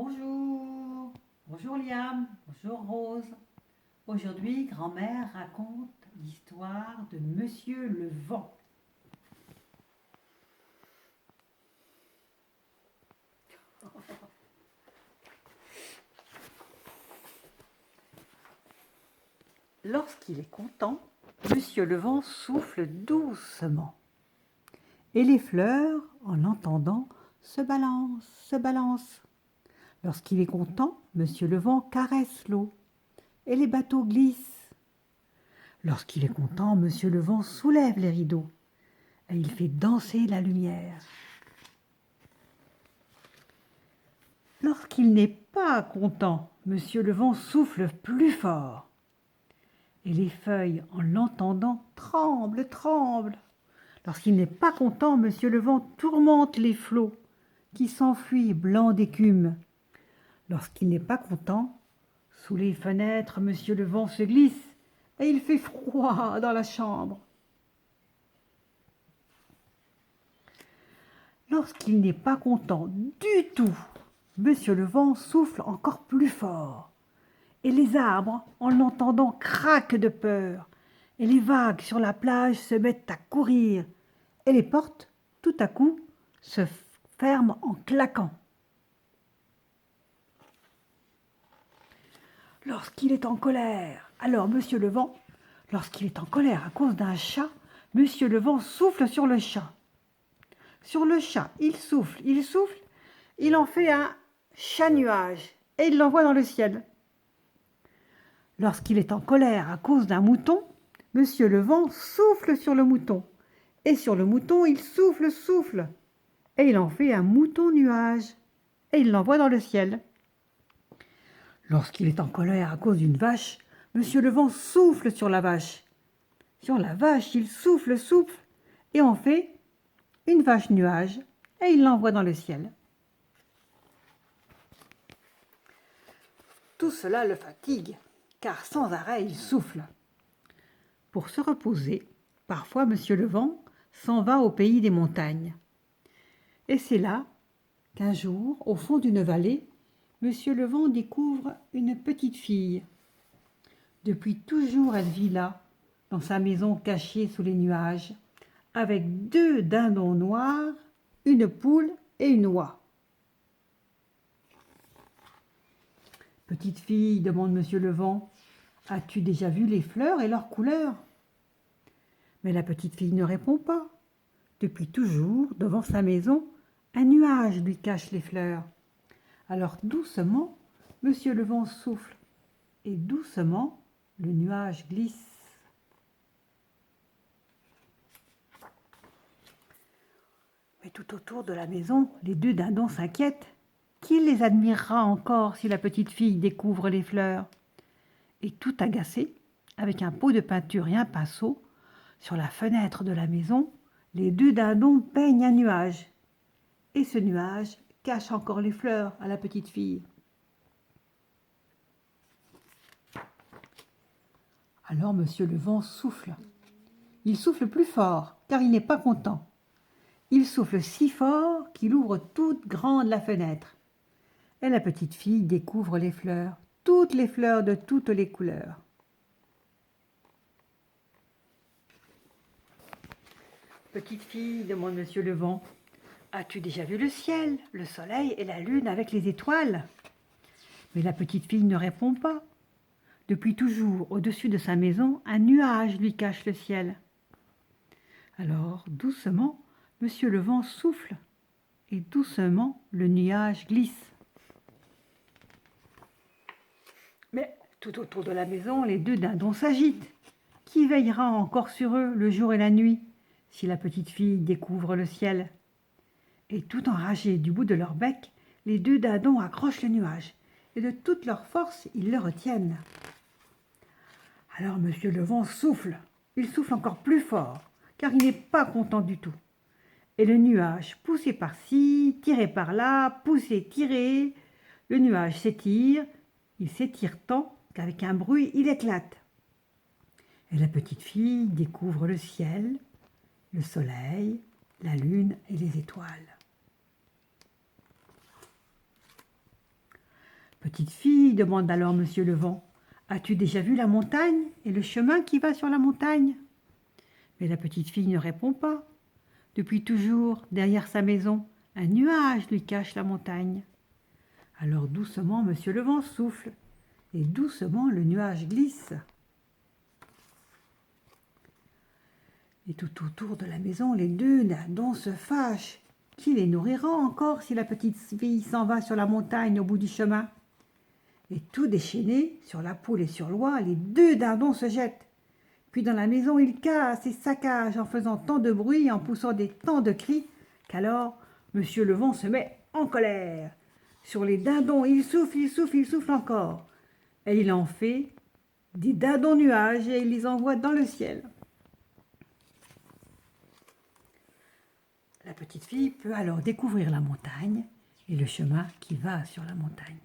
Bonjour, bonjour Liam, bonjour Rose. Aujourd'hui, grand-mère raconte l'histoire de Monsieur le Vent. Lorsqu'il est content, Monsieur le Vent souffle doucement. Et les fleurs, en l'entendant, se balancent. Lorsqu'il est content, Monsieur le Vent caresse l'eau. Et les bateaux glissent. Lorsqu'il est content, Monsieur le Vent soulève les rideaux. Et il fait danser la lumière. Lorsqu'il n'est pas content, Monsieur le Vent souffle plus fort. Et les feuilles, en l'entendant, tremblent. Lorsqu'il n'est pas content, Monsieur le Vent tourmente les flots, qui s'enfuient blancs d'écume. Lorsqu'il n'est pas content, sous les fenêtres, Monsieur le Vent se glisse, et il fait froid dans la chambre. Lorsqu'il n'est pas content du tout, Monsieur le Vent souffle encore plus fort. Et les arbres, en l'entendant, craquent de peur. Et les vagues sur la plage se mettent à courir. Et les portes, tout à coup, se ferment en claquant. Lorsqu'il est en colère, alors Monsieur le Vent, lorsqu'il est en colère à cause d'un chat, Monsieur le Vent souffle sur le chat. Sur le chat, il souffle, il en fait un chat-nuage et il l'envoie dans le ciel. Lorsqu'il est en colère à cause d'un mouton, Monsieur le Vent souffle sur le mouton. Et sur le mouton, il souffle. Et il en fait un mouton-nuage. Et il l'envoie dans le ciel. Lorsqu'il est en colère à cause d'une vache, Monsieur le Vent souffle sur la vache. Sur la vache, il souffle. Et en fait une vache-nuage. Et il l'envoie dans le ciel. Tout cela le fatigue, car sans arrêt il souffle. Pour se reposer, parfois Monsieur le Vent s'en va au pays des montagnes. Et c'est là qu'un jour, au fond d'une vallée, Monsieur le Vent découvre une petite fille. Depuis toujours, elle vit là, dans sa maison cachée sous les nuages, avec 2 dindons noirs, une poule et une oie. Petite fille, demande Monsieur le Vent, as-tu déjà vu les fleurs et leurs couleurs? Mais la petite fille ne répond pas. Depuis toujours, devant sa maison, un nuage lui cache les fleurs. Alors doucement, Monsieur le Vent souffle, et doucement, le nuage glisse. Mais tout autour de la maison, les 2 dindons s'inquiètent. Qui les admirera encore si la petite fille découvre les fleurs? Et tout agacé, avec un pot de peinture et un pinceau, sur la fenêtre de la maison, les 2 dindons peignent un nuage. Et ce nuage cache encore les fleurs à la petite fille. Alors Monsieur le Vent souffle. Il souffle plus fort, car il n'est pas content. Il souffle si fort qu'il ouvre toute grande la fenêtre. Et la petite fille découvre les fleurs, toutes les fleurs de toutes les couleurs. Petite fille, demande Monsieur le Vent, as-tu déjà vu le ciel, le soleil et la lune avec les étoiles? Mais la petite fille ne répond pas. Depuis toujours, au-dessus de sa maison, un nuage lui cache le ciel. Alors, doucement, Monsieur le Vent souffle, et doucement, le nuage glisse. Mais tout autour de la maison, les 2 dindons s'agitent. Qui veillera encore sur eux le jour et la nuit, si la petite fille découvre le ciel? Et tout enragés du bout de leur bec, les 2 dindons accrochent le nuage, et de toute leur force, ils le retiennent. Alors Monsieur le Vent souffle. Il souffle encore plus fort, car il n'est pas content du tout. Et le nuage, poussé par-ci, tiré par-là, poussé, tiré, le nuage s'étire. Il s'étire tant qu'avec un bruit, il éclate. Et la petite fille découvre le ciel, le soleil, la lune et les étoiles. petite fille, demande alors Monsieur le Vent, as-tu déjà vu la montagne et le chemin qui va sur la montagne? Mais la petite fille ne répond pas. Depuis toujours, derrière sa maison, un nuage lui cache la montagne. Alors doucement, Monsieur le Vent souffle, et doucement le nuage glisse. Et tout autour de la maison, les deux dindons se fâchent. Qui les nourrira encore si la petite fille s'en va sur la montagne au bout du chemin? Et tout déchaînés, sur la poule et sur l'oie, les deux dindons se jettent. Puis dans la maison, ils cassent et saccagent en faisant tant de bruit, en poussant tant de cris, qu'alors Monsieur le Vent se met en colère. Sur les dindons, il souffle, il souffle, il souffle encore. Et il en fait des dindons nuages et il les envoie dans le ciel. La petite fille peut alors découvrir la montagne et le chemin qui va sur la montagne.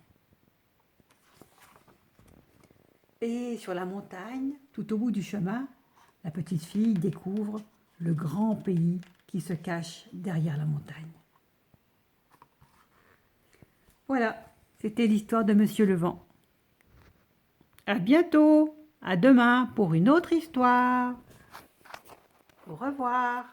Et sur la montagne, tout au bout du chemin, la petite fille découvre le grand pays qui se cache derrière la montagne. Voilà, c'était l'histoire de Monsieur le Vent. À bientôt, à demain pour une autre histoire. Au revoir.